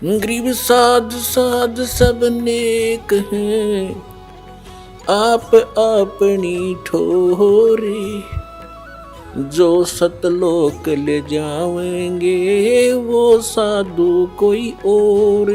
गरीब साध साध सब नेक हैं, आप अपनी ठोरे। जो सतलोक ले जावेंगे वो साधु कोई और।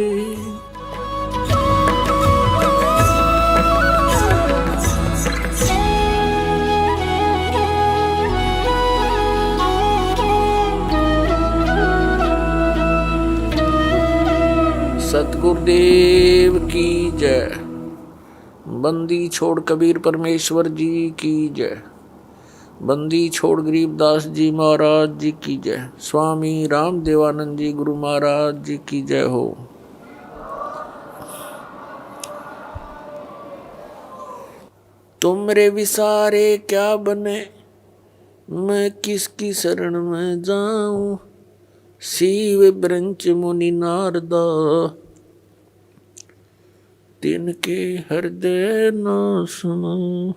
सतगुरुदेव की जय। बंदी छोड़ कबीर परमेश्वर जी की जय। बंदी छोड़ गरीबदास जी महाराज जी की जय। स्वामी राम देवानंद जी गुरु महाराज जी की जय हो। तुमरे विसारे क्या बने, मैं किसकी शरण में जाऊं। शिव ब्रंच मुनि नारदा, तिनके हृदय न सुनो।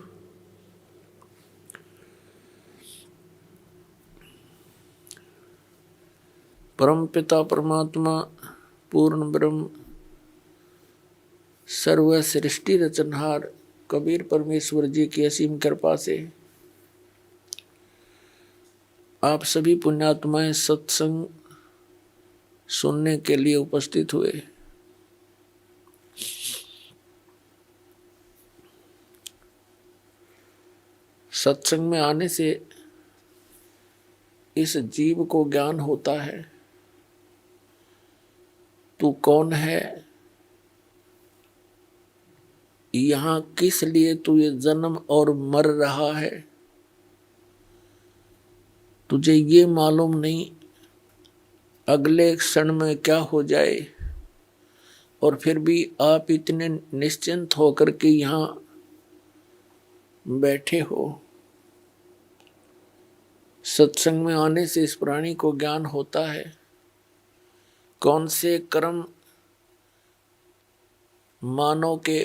परम पिता परमात्मा पूर्ण ब्रह्म सर्व सृष्टि रचनहार कबीर परमेश्वर जी की असीम कृपा से आप सभी पुण्यात्माएं सत्संग सुनने के लिए उपस्थित हुए। सत्संग में आने से इस जीव को ज्ञान होता है, तू कौन है, यहाँ किस लिए तू ये जन्म और मर रहा है, तुझे ये मालूम नहीं अगले क्षण में क्या हो जाए। और फिर भी आप इतने निश्चिंत होकर के यहाँ बैठे हो। सत्संग में आने से इस प्राणी को ज्ञान होता है कौन से कर्म मानव के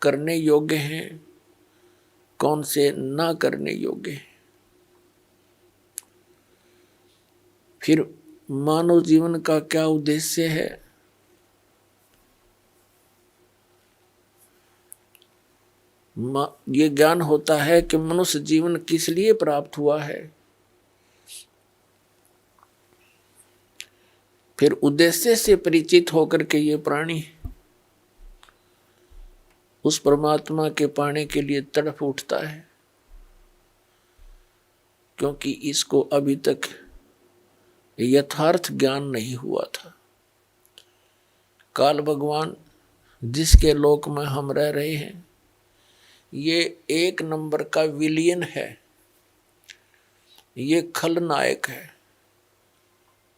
करने योग्य हैं, कौन से ना करने योग्य हैं। फिर मानव जीवन का क्या उद्देश्य है, ये ज्ञान होता है कि मनुष्य जीवन किस लिए प्राप्त हुआ है। फिर उद्देश्य से परिचित होकर के ये प्राणी उस परमात्मा के पाने के लिए तड़प उठता है, क्योंकि इसको अभी तक यथार्थ ज्ञान नहीं हुआ था। काल भगवान जिसके लोक में हम रह रहे हैं, ये एक नंबर का विलियन है, ये खलनायक है।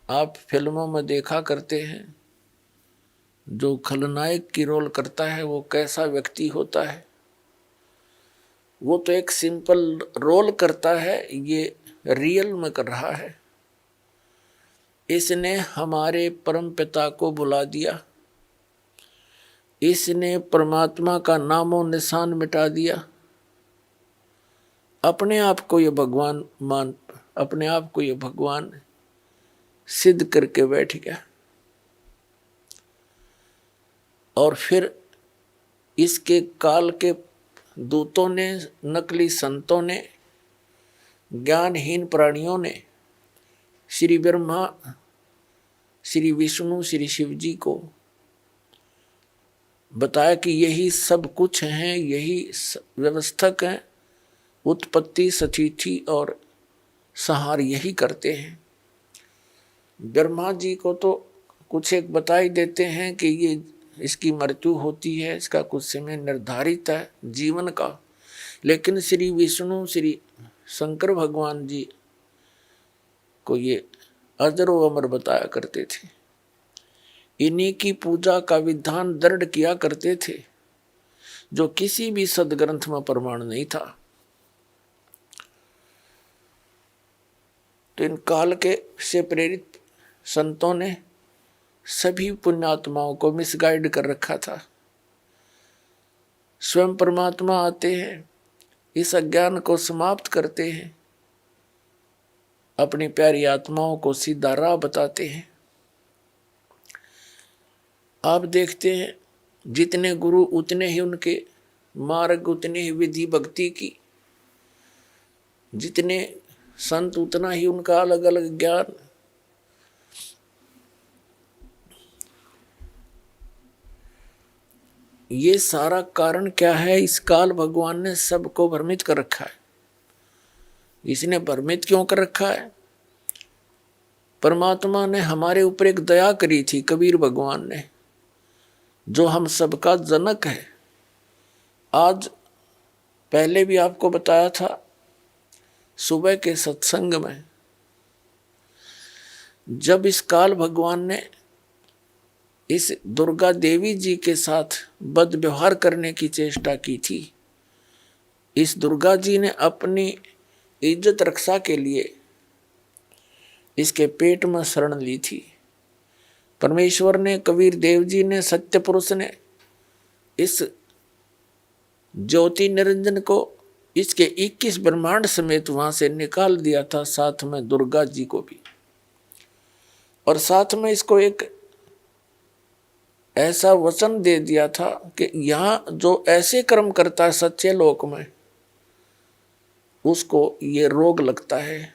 आप फिल्मों में देखा करते हैं जो खलनायक की रोल करता है वो कैसा व्यक्ति होता है। वो तो एक सिंपल रोल करता है, ये रियल में कर रहा है। इसने हमारे परम पिता को बुला दिया, इसने परमात्मा का नामो निशान मिटा दिया। अपने आप को ये अपने आप को ये भगवान सिद्ध करके बैठ गया। और फिर इसके काल के दूतों ने, नकली संतों ने, ज्ञानहीन प्राणियों ने श्री ब्रह्मा, श्री विष्णु, श्री शिव जी को बताया कि यही सब कुछ हैं, यही व्यवस्थक हैं, उत्पत्ति, स्थिति और संहार यही करते हैं। ब्रह्मा जी को तो कुछ एक बता ही देते हैं कि ये इसकी मृत्यु होती है, इसका कुछ समय निर्धारित है जीवन का। लेकिन श्री विष्णु, श्री शंकर भगवान जी को ये अजरो अमर बताया करते थे। इन्हीं की पूजा का विधान दृढ़ किया करते थे, जो किसी भी सदग्रंथ में प्रमाण नहीं था। तो इन काल के से प्रेरित संतों ने सभी पुण्यात्माओं को मिसगाइड कर रखा था। स्वयं परमात्मा आते हैं, इस अज्ञान को समाप्त करते हैं, अपनी प्यारी आत्माओं को सीधा राह बताते हैं। आप देखते हैं जितने गुरु उतने ही उनके मार्ग, उतने ही विधि भक्ति की, जितने संत उतना ही उनका अलग अलग ज्ञान। ये सारा कारण क्या है? इस काल भगवान ने सबको भ्रमित कर रखा है। इसने भ्रमित क्यों कर रखा है? परमात्मा ने हमारे ऊपर एक दया करी थी, कबीर भगवान ने, जो हम सबका जनक है। आज पहले भी आपको बताया था सुबह के सत्संग में, जब इस काल भगवान ने इस दुर्गा देवी जी के साथ बद व्यवहार करने की चेष्टा की थी, इस दुर्गा जी ने अपनी इज्जत रक्षा के लिए इसके पेट में शरण ली थी। परमेश्वर ने, कबीर देव जी ने, सत्य पुरुष ने इस ज्योति निरंजन को इसके 21 ब्रह्मांड समेत वहां से निकाल दिया था, साथ में दुर्गा जी को भी। और साथ में इसको एक ऐसा वचन दे दिया था कि यहां जो ऐसे कर्म करता है सच्चे लोक में, उसको ये रोग लगता है।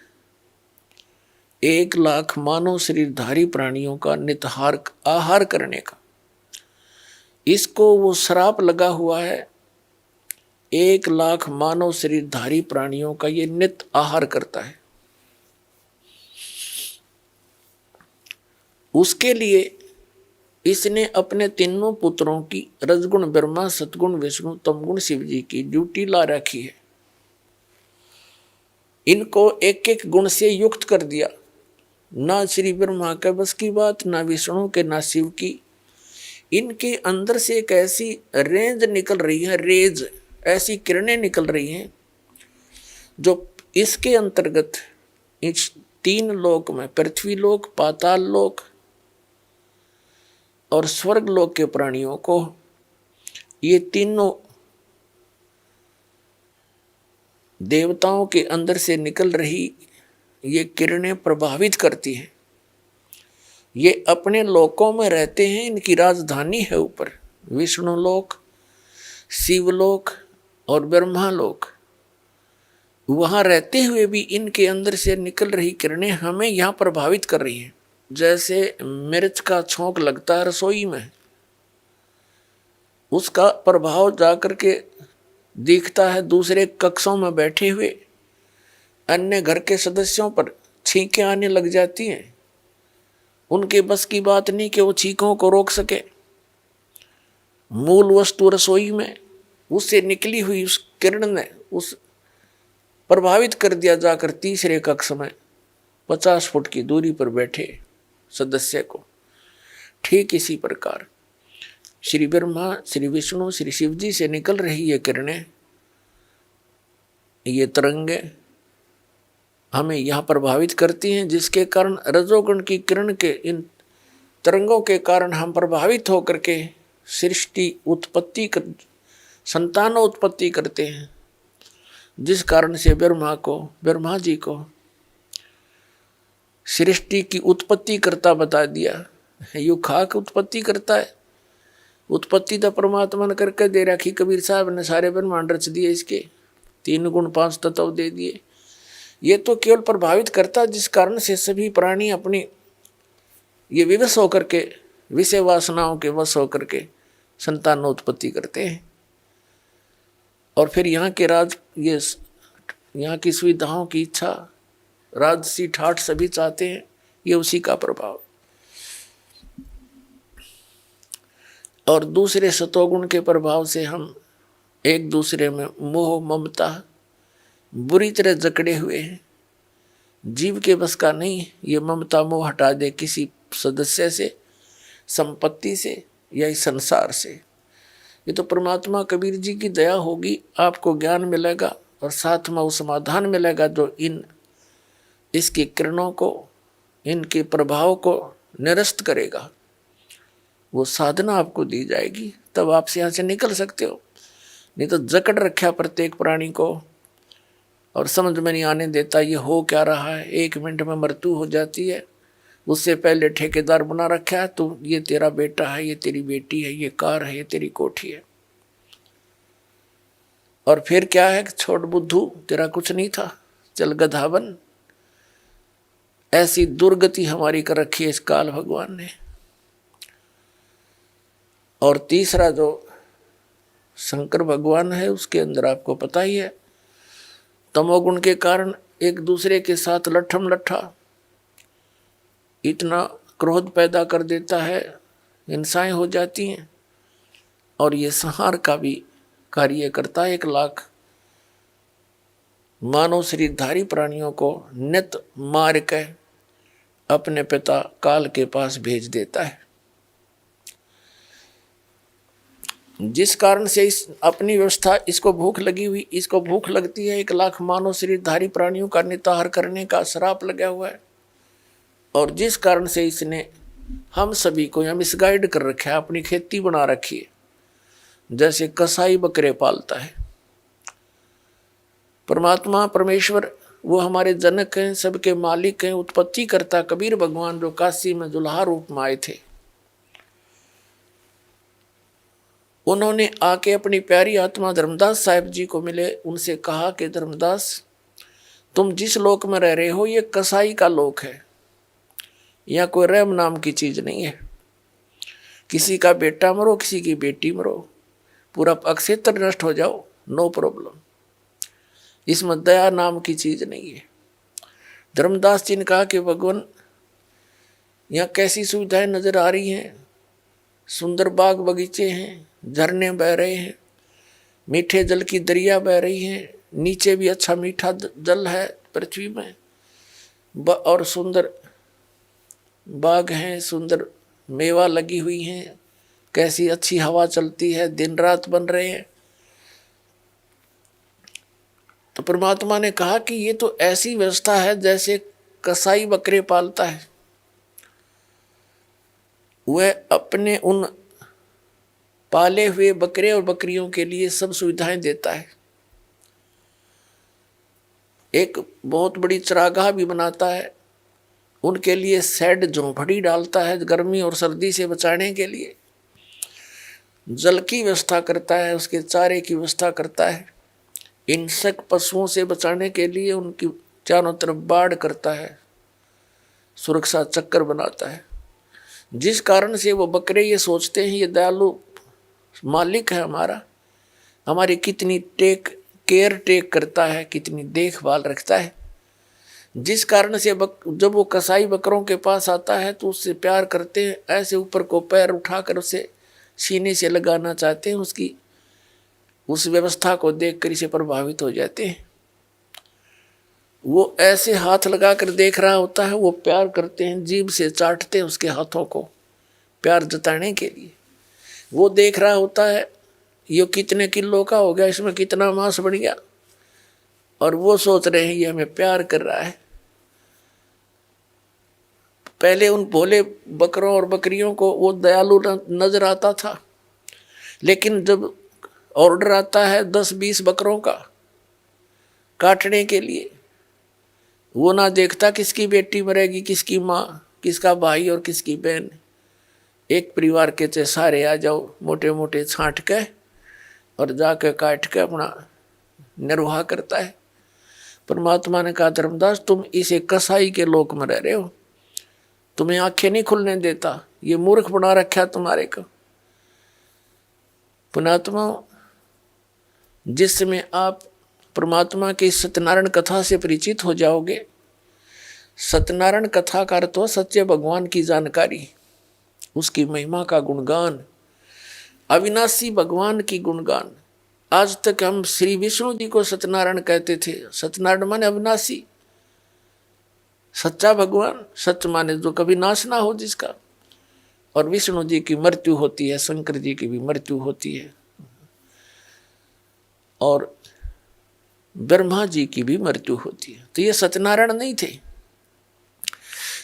1 लाख मानव शरीरधारी प्राणियों का नितहार आहार करने का, इसको वो श्राप लगा हुआ है। 1 लाख मानव शरीरधारी प्राणियों का ये नित आहार करता है। उसके लिए इसने अपने तीनों पुत्रों की, रजगुण ब्रह्मा, सतगुण विष्णु, तमगुण शिव जी की ड्यूटी ला रखी है। इनको एक एक गुण से युक्त कर दिया। ना श्री ब्रह्मा के बस की बात, ना विष्णु के, ना शिव की। इनके अंदर से एक ऐसी रेंज निकल रही है, रेज, ऐसी किरणें निकल रही हैं जो इसके अंतर्गत इस 3 लोक में, पृथ्वी लोक, पाताल लोक और स्वर्ग लोक के प्राणियों को, ये तीनों देवताओं के अंदर से निकल रही ये किरणें प्रभावित करती हैं। ये अपने लोकों में रहते हैं, इनकी राजधानी है ऊपर विष्णु लोक, शिवलोक और ब्रह्मा लोक। वहां रहते हुए भी इनके अंदर से निकल रही किरणें हमें यहाँ प्रभावित कर रही हैं। जैसे मिर्च का छोंक लगता है रसोई में, उसका प्रभाव जाकर के दिखता है दूसरे कक्षों में बैठे हुए अन्य घर के सदस्यों पर, छींकें आने लग जाती हैं। उनके बस की बात नहीं कि वो छींकों को रोक सके। मूल वस्तु रसोई में, उससे निकली हुई उस किरण ने उस प्रभावित कर दिया जाकर तीसरे कक्ष में 50 फुट की दूरी पर बैठे सदस्य को। ठीक इसी प्रकार श्री ब्रह्मा, श्री विष्णु, श्री शिव जी से निकल रही ये किरणें, ये तरंगे हमें यहाँ प्रभावित करती हैं, जिसके कारण रजोगुण की किरण के इन तरंगों के कारण हम प्रभावित होकर के सृष्टि उत्पत्ति कर, संतान उत्पत्ति करते हैं। जिस कारण से ब्रह्मा जी को सृष्टि की उत्पत्ति करता बता दिया। यू खाक उत्पत्ति करता है, उत्पत्ति तो परमात्मा ने करके दे रखी। कबीर साहब ने सारे ब्रह्मांड रच दिए, इसके 3 गुण 5 तत्व दे दिए। ये तो केवल प्रभावित करता, जिस कारण से सभी प्राणी अपनी ये विवश होकर के, विषय वासनाओं के वश होकर के संतानोत्पत्ति करते हैं। और फिर यहाँ के यहाँ की सुविधाओं की इच्छा, राजसी ठाठ सभी चाहते हैं, ये उसी का प्रभाव। और दूसरे सतोगुण के प्रभाव से हम एक दूसरे में मोह ममता बुरी तरह जकड़े हुए हैं। जीव के बस का नहीं ये ममता मोह हटा दे किसी सदस्य से, संपत्ति से या इस संसार से। ये तो परमात्मा कबीर जी की दया होगी, आपको ज्ञान मिलेगा और साथ में वो समाधान मिलेगा जो इसकी किरणों को, इनके प्रभाव को निरस्त करेगा। वो साधना आपको दी जाएगी, तब आप यहाँ से निकल सकते हो। नहीं तो जकड़ रखा प्रत्येक प्राणी को और समझ में नहीं आने देता ये हो क्या रहा है। 1 मिनट में मृत्यु हो जाती है, उससे पहले ठेकेदार बना रखा है, तो ये तेरा बेटा है, ये तेरी बेटी है, ये कार है, ये तेरी कोठी है। और फिर क्या है, छोड़ बुद्धू, तेरा कुछ नहीं था, चल गधा बन। ऐसी दुर्गति हमारी कर रखी है इस काल भगवान ने। और तीसरा जो शंकर भगवान है, उसके अंदर आपको पता ही है, तमोगुण के कारण एक दूसरे के साथ लट्ठम लट्ठा इतना क्रोध पैदा कर देता है, हिंसाएं हो जाती हैं। और ये संहार का भी कार्य करता है। 1 लाख मानव शरीरधारी प्राणियों को नित मार के अपने पिता काल के पास भेज देता है। जिस कारण से इस अपनी व्यवस्था, इसको भूख लगी हुई, इसको भूख लगती है, 1 लाख मानव शरीरधारी प्राणियों का निताहार करने का श्राप लगा हुआ है। और जिस कारण से इसने हम सभी को यहाँ मिसगाइड कर रखा है, अपनी खेती बना रखी है, जैसे कसाई बकरे पालता है। परमात्मा परमेश्वर वो हमारे जनक हैं, सबके मालिक हैं, उत्पत्ति करता कबीर भगवान जो काशी में दुल्हा रूप में आए थे, उन्होंने आके अपनी प्यारी आत्मा धर्मदास साहिब जी को मिले। उनसे कहा कि धर्मदास, तुम जिस लोक में रह रहे हो ये कसाई का लोक है, यहाँ कोई रहम नाम की चीज नहीं है। किसी का बेटा मरो, किसी की बेटी मरो, पूरा अक्षेत्र नष्ट हो जाओ, नो प्रॉब्लम, इसमें दया नाम की चीज नहीं है। धर्मदास जी ने कहा कि भगवान, यहाँ कैसी सुविधाएं नजर आ रही हैं, सुंदर बाग बगीचे हैं, झरने बह रहे हैं, मीठे जल की दरिया बह रही हैं, नीचे भी अच्छा मीठा जल है पृथ्वी में, और सुंदर बाग हैं, सुंदर मेवा लगी हुई हैं, कैसी अच्छी हवा चलती है, दिन रात बन रहे हैं। तो परमात्मा ने कहा कि ये तो ऐसी व्यवस्था है जैसे कसाई बकरे पालता है, वह अपने उन पाले हुए बकरे और बकरियों के लिए सब सुविधाएं देता है। एक बहुत बड़ी चरागाह भी बनाता है, उनके लिए शेड झोंपड़ी डालता है गर्मी और सर्दी से बचाने के लिए, जल की व्यवस्था करता है, उसके चारे की व्यवस्था करता है, हिंसक पशुओं से बचाने के लिए उनकी चारों तरफ बाड़ करता है, सुरक्षा चक्कर बनाता है। जिस कारण से वो बकरे ये सोचते हैं ये दयालु मालिक है हमारा, हमारी कितनी केयर टेक करता है, कितनी देखभाल रखता है। जिस कारण से जब वो कसाई बकरों के पास आता है तो उससे प्यार करते हैं, ऐसे ऊपर को पैर उठाकर उसे सीने से लगाना चाहते हैं, उसकी उस व्यवस्था को देखकर इसे प्रभावित हो जाते हैं। वो ऐसे हाथ लगाकर देख रहा होता है, वो प्यार करते हैं, जीभ से चाटते हैं उसके हाथों को प्यार जताने के लिए। वो देख रहा होता है ये कितने किलो का हो गया, इसमें कितना मांस बढ़ गया, और वो सोच रहे हैं ये हमें प्यार कर रहा है। पहले उन भोले बकरों और बकरियों को वो दयालु नजर आता था, लेकिन जब ऑर्डर आता है 10-20 बकरों का काटने के लिए, वो ना देखता किसकी बेटी मरेगी, किसकी माँ, किसका भाई और किसकी बहन। एक परिवार के चे सारे आ जाओ, मोटे मोटे छांट के और जाके काट के अपना निर्वाह करता है। परमात्मा ने कहा धर्मदास, तुम इसे कसाई के लोक में रह रहे हो, तुम्हें आंखें नहीं खुलने देता, ये मूर्ख बना रखा तुम्हारे को। पुणात्मा, जिस समय आप परमात्मा की सत्यनारायण कथा से परिचित हो जाओगे, सत्यनारायण कथा का अर्थ हो सच्चे भगवान की जानकारी, उसकी महिमा का गुणगान, अविनाशी भगवान की गुणगान। आज तक हम श्री विष्णु जी को सत्यनारायण कहते थे। सत्यनारायण माने अविनाशी, सच्चा भगवान, सत्य माने जो कभी नाश ना हो जिसका। और विष्णु जी की मृत्यु होती है, शंकर जी की भी मृत्यु होती है, और ब्रह्मा जी की भी मृत्यु होती है। तो ये सत्यनारायण नहीं थे।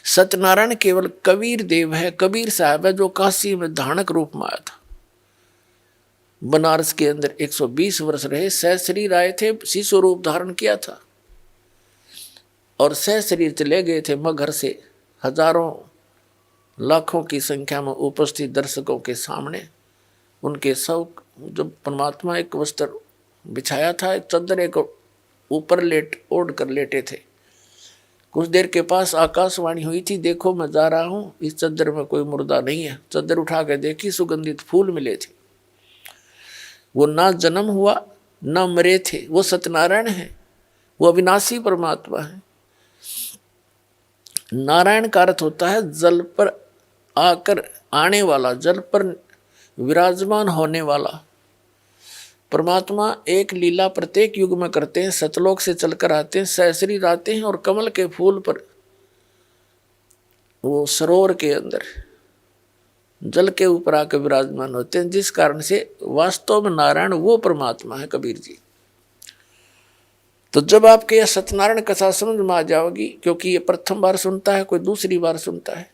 सत्यनारायण केवल कबीर देव है, कबीर साहब है, जो काशी में धानक रूप में आया था। बनारस के अंदर 120 वर्ष रहे, सहशरीर आए थे, शिशु रूप धारण किया था और सहशरीर चले गए थे मगहर से हजारों लाखों की संख्या में उपस्थित दर्शकों के सामने उनके सब, जब परमात्मा एक वस्त्र बिछाया था, एक चद्दर एक ऊपर ओढ़ कर लेटे थे। कुछ देर के पास आकाशवाणी हुई थी, देखो मैं जा रहा हूँ, इस चद्दर में कोई मुर्दा नहीं है। चद्दर उठा के देखी, सुगंधित फूल मिले थे। वो ना जन्म हुआ ना मरे थे, वो सत्यनारायण है, वो अविनाशी परमात्मा है। नारायण का अर्थ होता है जल पर आकर आने वाला, जल पर विराजमान होने वाला। परमात्मा एक लीला प्रत्येक युग में करते हैं, सतलोक से चलकर आते हैं, सहस्री आते हैं और कमल के फूल पर, वो सरोवर के अंदर जल के ऊपर आकर विराजमान होते हैं, जिस कारण से वास्तव में नारायण वो परमात्मा है कबीर जी। तो जब आपके यह सत्यनारायण कथा समझ में आ जाओगी, क्योंकि ये प्रथम बार सुनता है, कोई दूसरी बार सुनता है,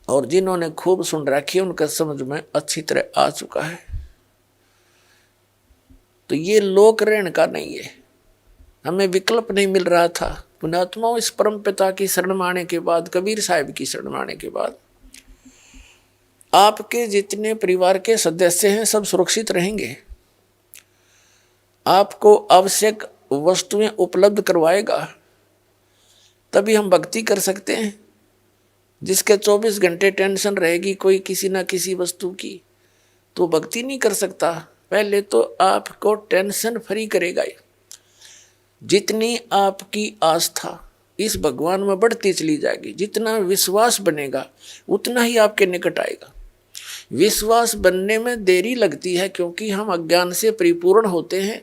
और जिन्होंने खूब सुन रखी है उनका समझ में अच्छी तरह आ चुका है। तो ये लोक ऋण का नहीं है, हमें विकल्प नहीं मिल रहा था। पुण्यात्माओं, इस परम पिता की शरण में आने के बाद, कबीर साहिब की शरण में आने के बाद, आपके जितने परिवार के सदस्य हैं सब सुरक्षित रहेंगे। आपको आवश्यक वस्तुएं उपलब्ध करवाएगा, तभी हम भक्ति कर सकते हैं। जिसके 24 घंटे टेंशन रहेगी कोई किसी ना किसी वस्तु की, तो भक्ति नहीं कर सकता। पहले तो आपको टेंशन फ्री करेगा। जितनी आपकी आस्था इस भगवान में बढ़ती चली जाएगी, जितना विश्वास बनेगा उतना ही आपके निकट आएगा। विश्वास बनने में देरी लगती है, क्योंकि हम अज्ञान से परिपूर्ण होते हैं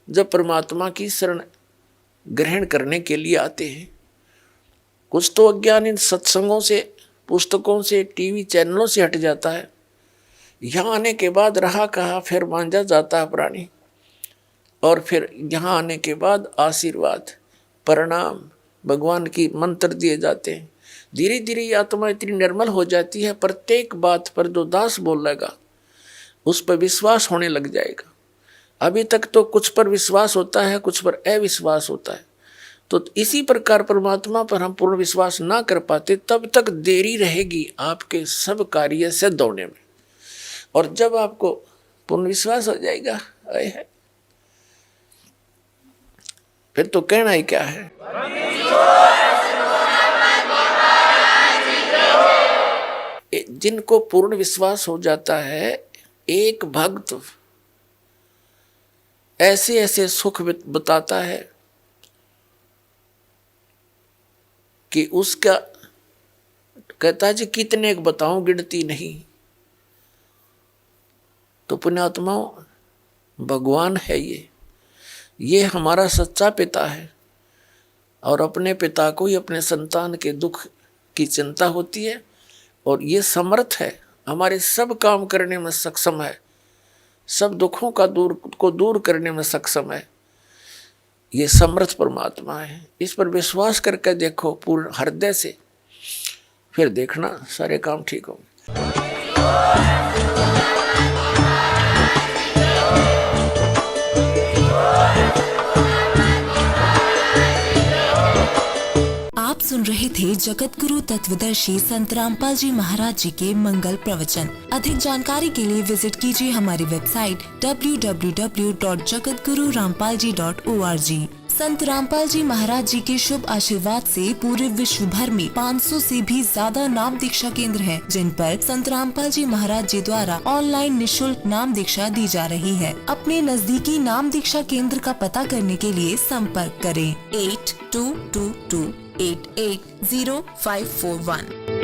जब परमात्मा की शरण ग्रहण करने के लिए आते हैं। कुछ तो अज्ञान इन सत्संगों से, पुस्तकों से, टीवी चैनलों से हट जाता है। यहाँ आने के बाद रहा कहा फिर मांझा जाता है प्राणी, और फिर यहाँ आने के बाद आशीर्वाद, प्रणाम, भगवान की मंत्र दिए जाते हैं। धीरे धीरे ये आत्मा इतनी निर्मल हो जाती है, प्रत्येक बात पर जो दास बोलेगा उस पर विश्वास होने लग जाएगा। अभी तक तो कुछ पर विश्वास होता है, कुछ पर अविश्वास होता है। तो इसी प्रकार परमात्मा पर हम पूर्ण विश्वास ना कर पाते, तब तक देरी रहेगी आपके सब कार्य सिद्ध होने में। और जब आपको पूर्ण विश्वास हो जाएगा, फिर तो कहना ही क्या है। जिनको पूर्ण विश्वास हो जाता है, एक भक्त ऐसे ऐसे सुख बताता है कि उसका कहता है जी कितने एक बताऊं, गिनती नहीं। तो पुण्यात्माओं, भगवान है ये हमारा सच्चा पिता है, और अपने पिता को ही अपने संतान के दुख की चिंता होती है, और ये समर्थ है, हमारे सब काम करने में सक्षम है, सब दुखों को दूर करने में सक्षम है। ये समर्थ परमात्मा है। इस पर विश्वास करके देखो पूर्ण हृदय से, फिर देखना सारे काम ठीक होंगे। आप सुन रहे थे जगत गुरु तत्वदर्शी संत रामपाल जी महाराज जी के मंगल प्रवचन। अधिक जानकारी के लिए विजिट कीजिए हमारी वेबसाइट www.jagatgururampalji.org। संत रामपाल जी महाराज जी के शुभ आशीर्वाद से पूरे विश्व भर में 500 से भी ज्यादा नाम दीक्षा केंद्र हैं, जिन पर संत रामपाल जी महाराज जी द्वारा ऑनलाइन निशुल्क नाम दीक्षा दी जा रही है। अपने नजदीकी नाम दीक्षा केंद्र का पता करने के लिए संपर्क करें 8222880541।